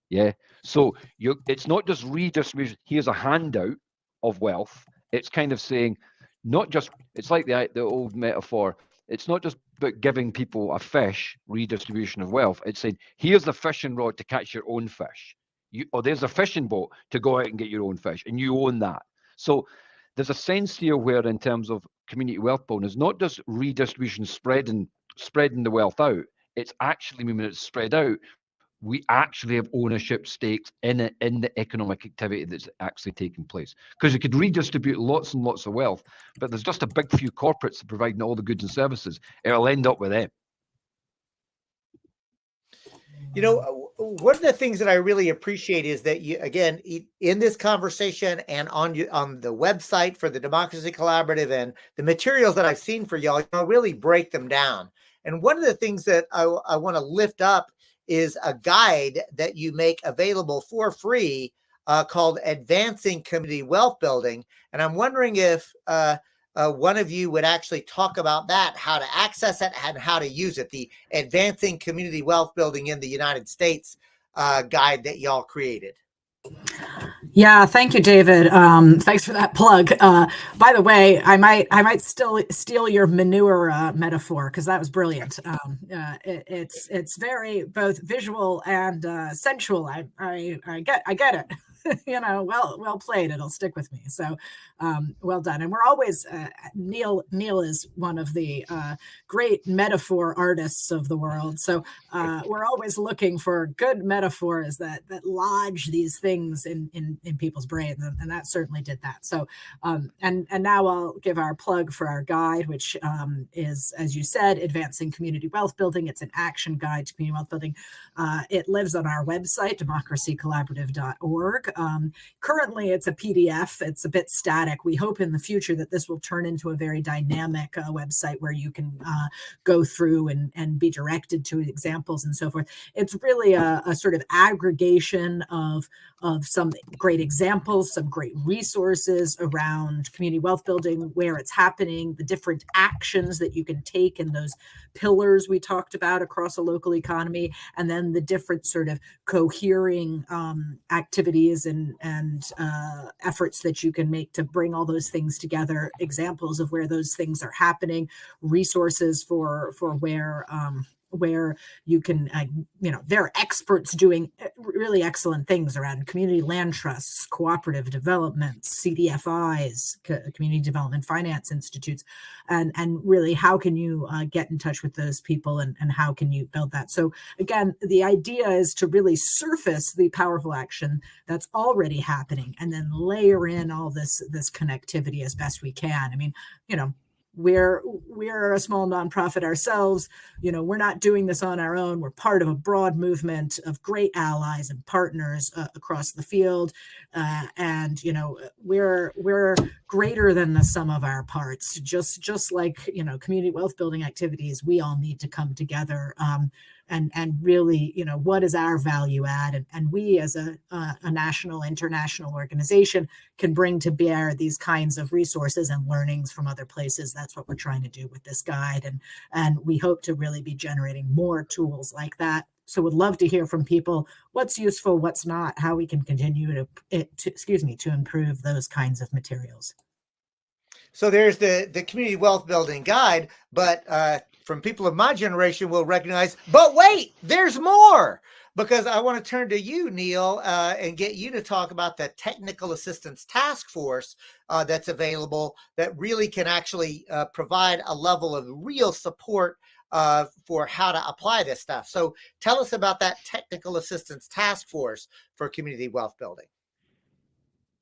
Yeah. So it's not just redistribution. Here's a handout of wealth. It's kind of saying, it's like the old metaphor. It's not just about giving people a fish, redistribution of wealth. It's saying, here's the fishing rod to catch your own fish. Or there's a fishing boat to go out and get your own fish, and you own that. So there's a sense here where, in terms of community wealth building, it's not just redistribution, spreading the wealth out. It's actually, when it's spread out, we actually have ownership stakes in the economic activity that's actually taking place. Because you could redistribute lots and lots of wealth, but there's just a big few corporates providing all the goods and services. It'll end up with them. One of the things that I really appreciate is that you, again, in this conversation and on the website for the Democracy Collaborative and the materials that I've seen for y'all, really break them down. And one of the things that I want to lift up is a guide that you make available for free called Advancing Community Wealth Building. And I'm wondering if one of you would actually talk about that, how to access it and how to use it, the Advancing Community Wealth Building in the United States guide that y'all created. Yeah, thank you, David. Thanks for that plug. By the way, I might still steal your manure metaphor, because that was brilliant. It's very both visual and sensual. I get it. Well played. It'll stick with me. So, well done. And we're always Neil is one of the great metaphor artists of the world. So we're always looking for good metaphors that lodge these things in people's brains, and that certainly did that. So, and now I'll give our plug for our guide, which is, as you said, Advancing Community Wealth Building. It's an action guide to community wealth building. It lives on our website, democracycollaborative.org. Currently, it's a PDF. It's a bit static. We hope in the future that this will turn into a very dynamic website where you can go through and be directed to examples and so forth. It's really a sort of aggregation of some great examples, some great resources around community wealth building, where it's happening, the different actions that you can take in those pillars we talked about across a local economy, and then the different sort of cohering activities and efforts that you can make to bring all those things together, examples of where those things are happening, resources for where you can, there are experts doing really excellent things around community land trusts, cooperative development, CDFIs, community development finance institutes, and really how can you get in touch with those people and how can you build that? So again, the idea is to really surface the powerful action that's already happening and then layer in all this connectivity as best we can. I mean, we're a small nonprofit ourselves. We're not doing this on our own. We're part of a broad movement of great allies and partners across the field, and we're greater than the sum of our parts. Just like community wealth building activities, we all need to come together and really, what is our value add? And we as a national, international organization can bring to bear these kinds of resources and learnings from other places. That's what we're trying to do with this guide. And we hope to really be generating more tools like that So would love to hear from people what's useful, what's not, how we can continue to improve those kinds of materials. So there's the community wealth building guide, but from people of my generation will recognize, but wait, there's more. Because I want to turn to you, Neil, and get you to talk about the technical assistance task force that's available that really can actually provide a level of real support for how to apply this stuff. So tell us about that technical assistance task force for community wealth building.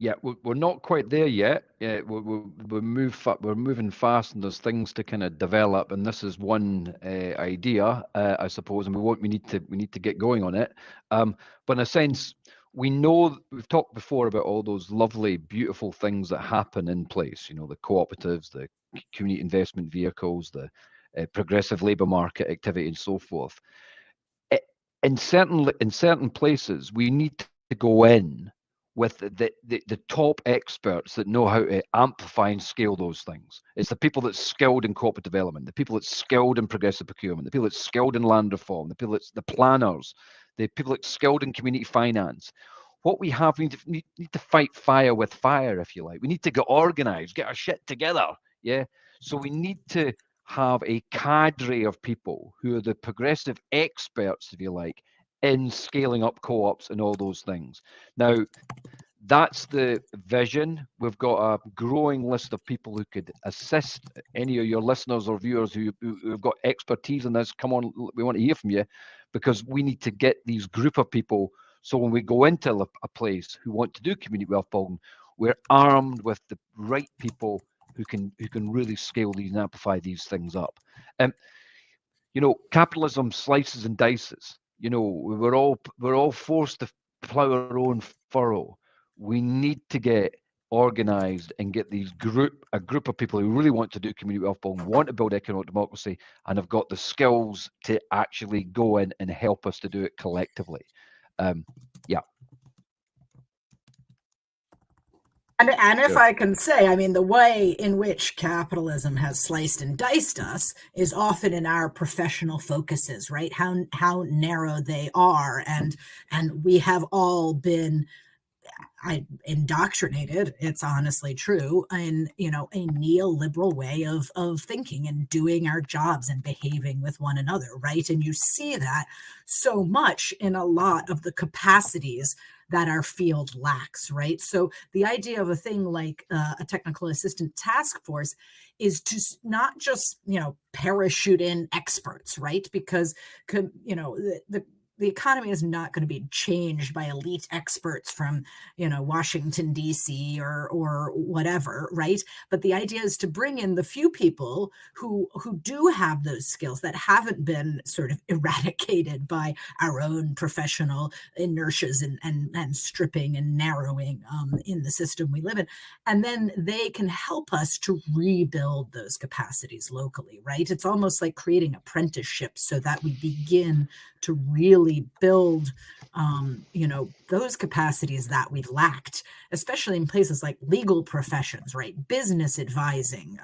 Yeah, we're not quite there yet. Yeah, we're moving fast, and there's things to kind of develop. And this is one idea, I suppose, and we need to get going on it. But in a sense, we know we've talked before about all those lovely, beautiful things that happen in place. You know, the cooperatives, the community investment vehicles, the progressive labour market activity, and so forth. In certain places, we need to go in with the top experts that know how to amplify and scale those things. It's the people that's skilled in corporate development, the people that's skilled in progressive procurement, the people that's skilled in land reform, the people that's the planners, the people that's skilled in community finance. What we have, we need to fight fire with fire, if you like. We need to get organized, get our shit together. Yeah. So we need to have a cadre of people who are the progressive experts, if you like, in scaling up co-ops and all those things. Now, that's the vision. We've got a growing list of people who could assist any of your listeners or viewers who've got expertise in this. Come on, we want to hear from you, because we need to get these group of people. So when we go into a place who want to do community wealth building, we're armed with the right people who can really scale these and amplify these things up. You know, capitalism slices and dices. You know, we're all forced to plow our own furrow. We need to get organized and get a group of people who really want to do community wealth building, want to build economic democracy, and have got the skills to actually go in and help us to do it collectively. Yeah. And if I can say, I mean, the way in which capitalism has sliced and diced us is often in our professional focuses, right? How narrow they are, and we have all been indoctrinated, it's honestly true, in a neoliberal way of thinking and doing our jobs and behaving with one another, right? And you see that so much in a lot of the capacities that our field lacks, right? So the idea of a thing like a technical assistant task force is to not just parachute in experts, right? Because the economy is not going to be changed by elite experts from, Washington, D.C. or whatever, right? But the idea is to bring in the few people who do have those skills that haven't been sort of eradicated by our own professional inertias and stripping and narrowing in the system we live in. And then they can help us to rebuild those capacities locally, right? It's almost like creating apprenticeships so that we begin to really build those capacities that we've lacked, especially in places like legal professions, right? Business advising,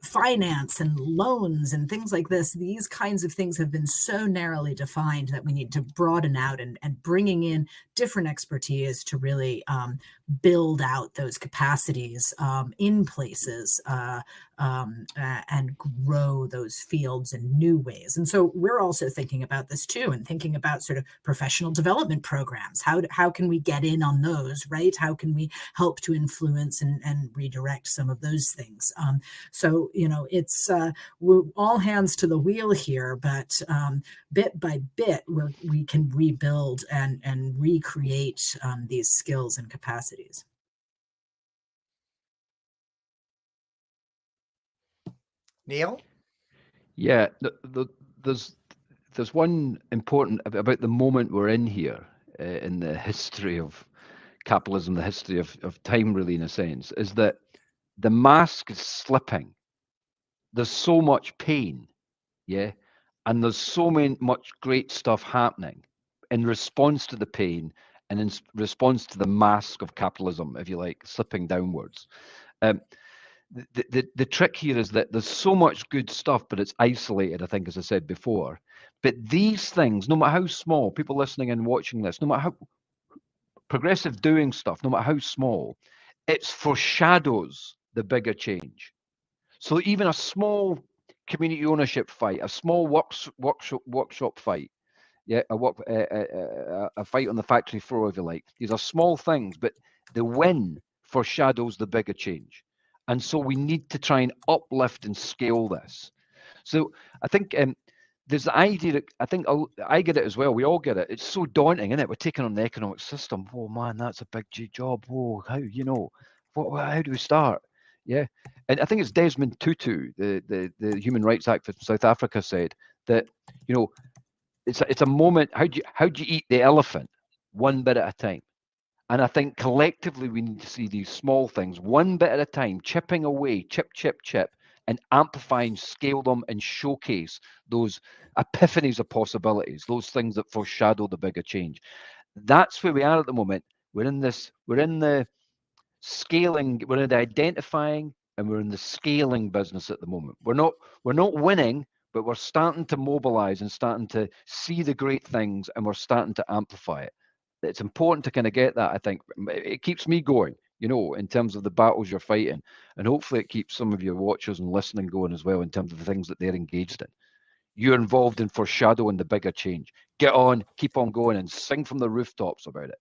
finance and loans and things like this. These kinds of things have been so narrowly defined that we need to broaden out and bringing in different expertise to really build out those capacities in places and grow those fields in new ways. And so we're also thinking about this too, and thinking about sort of professional development programs. How can we get in on those, right? How can we help to influence and redirect some of those things? So, it's all hands to the wheel here, but bit by bit, we can rebuild and recreate these skills and capacities. Neil? Yeah, there's one important about the moment we're in here in the history of capitalism, the history of time, really, in a sense, is that the mask is slipping. There's so much pain, yeah, and there's so much great stuff happening in response to the pain and in response to the mask of capitalism, if you like, slipping downwards. the trick here is that there's so much good stuff, but it's isolated, I think, as I said before. But these things, no matter how small, people listening and watching this, no matter how progressive doing stuff, no matter how small, it foreshadows the bigger change. So even a small community ownership fight, a small workshop fight, yeah, a fight on the factory floor, if you like. These are small things, but the win foreshadows the bigger change. And so we need to try and uplift and scale this. So I think there's the idea that I think I get it as well. We all get it. It's so daunting, isn't it? We're taking on the economic system. Oh man, that's a big job. Whoa, how how do we start? Yeah, and I think it's Desmond Tutu, the human rights activist from South Africa, said that it's a moment. How do you eat the elephant? One bit at a time. And I think collectively we need to see these small things, one bit at a time, chipping away, chip, and amplify and scale them and showcase those epiphanies of possibilities, those things that foreshadow the bigger change. That's where we are at the moment. We're in the scaling, we're in the identifying, and we're in the scaling business at the moment. We're not winning, but we're starting to mobilize and starting to see the great things, and we're starting to amplify it. It's important to kind of get that. I think it keeps me going, in terms of the battles you're fighting, and hopefully it keeps some of your watchers and listening going as well in terms of the things that they're engaged in. You're involved in foreshadowing the bigger change. Get on, keep on going, and sing from the rooftops about it.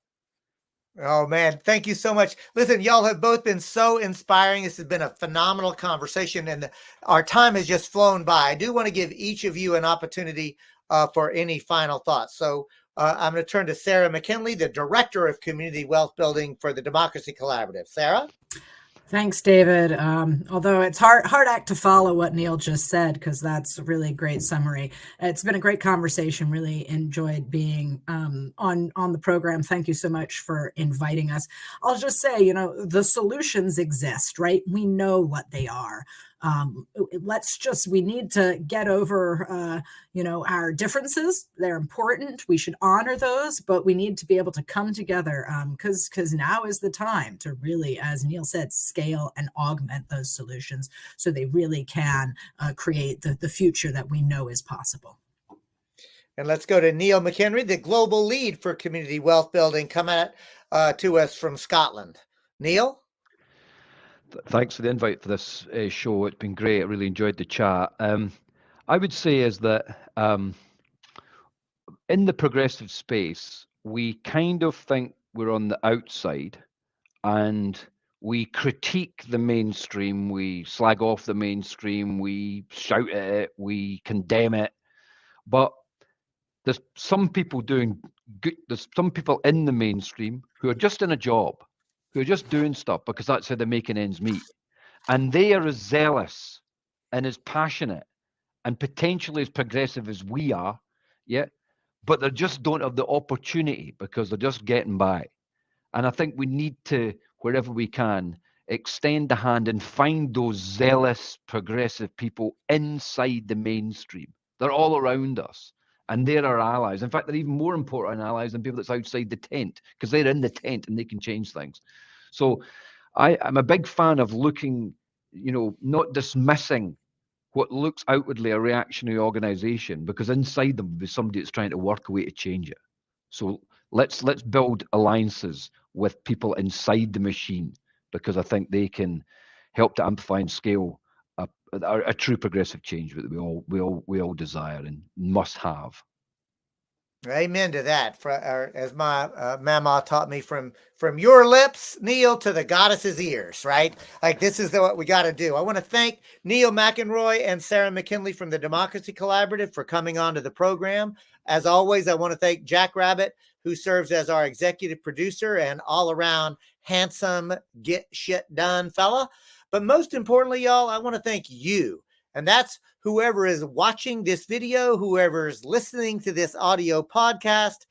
Oh man, thank you so much. Listen, y'all have both been so inspiring. This has been a phenomenal conversation, and our time has just flown by. I do want to give each of you an opportunity for any final thoughts. So I'm going to turn to Sarah McKinley, the Director of Community Wealth Building for the Democracy Collaborative. Sarah? Thanks, David. Although it's hard act to follow what Neil just said, because that's a really great summary. It's been a great conversation. Really enjoyed being on the program. Thank you so much for inviting us. I'll just say, the solutions exist, right? We know what they are. We need to get over, our differences. They're important. We should honor those, but we need to be able to come together because now is the time to really, as Neil said, scale and augment those solutions so they really can create the future that we know is possible. And let's go to Neil McHenry, the global lead for community wealth building, coming to us from Scotland. Neil? Thanks for the invite for this show. It's been great. I really enjoyed the chat. I would say is that in the progressive space, we kind of think we're on the outside and we critique the mainstream, we slag off the mainstream, we shout at it, we condemn it. But there's some people doing good, there's some people in the mainstream who are just in a job, who are just doing stuff because that's how they're making ends meet. And they are as zealous and as passionate and potentially as progressive as we are, yeah, but they just don't have the opportunity because they're just getting by. And I think we need to, wherever we can, extend the hand and find those zealous, progressive people inside the mainstream. They're all around us. And they're our allies. In fact, they're even more important allies than people that's outside the tent, because they're in the tent and they can change things. So I'm a big fan of looking, not dismissing what looks outwardly a reactionary organization, because inside them will be somebody that's trying to work a way to change it. So let's build alliances with people inside the machine, because I think they can help to amplify and scale a true progressive change that we all desire and must have. Amen to that. As my mama taught me, from your lips, Neil, to the goddess's ears, right? Like, this is what we got to do. I want to thank Neil McEnroy and Sarah McKinley from the Democracy Collaborative for coming on to the program. As always, I want to thank Jack Rabbit, who serves as our executive producer and all around handsome, get shit done fella. But most importantly, y'all, I want to thank you. And that's whoever is watching this video, whoever is listening to this audio podcast.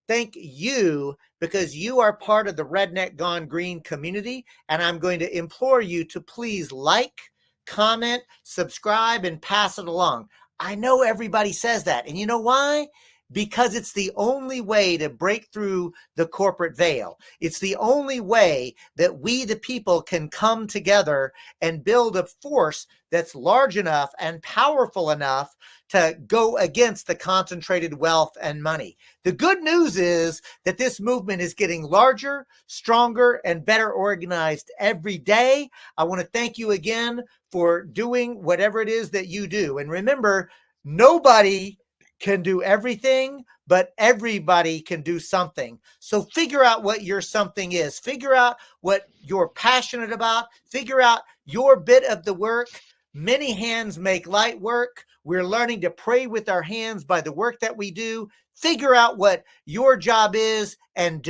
Thank you, because you are part of the Redneck Gone Green community. And I'm going to implore you to please like, comment, subscribe, and pass it along. I know everybody says that. And you know why? because it's the only way to break through the corporate veil. It's the only way that we, the people, can come together and build a force that's large enough and powerful enough to go against the concentrated wealth and money. The good news is that this movement is getting larger, stronger, and better organized every day. I want to thank you again for doing whatever it is that you do. And remember, nobody can do everything, but everybody can do something. So figure out what your something is. Figure out what you're passionate about. Figure out your bit of the work. Many hands make light work. We're learning to pray with our hands by the work that we do. Figure out what your job is and do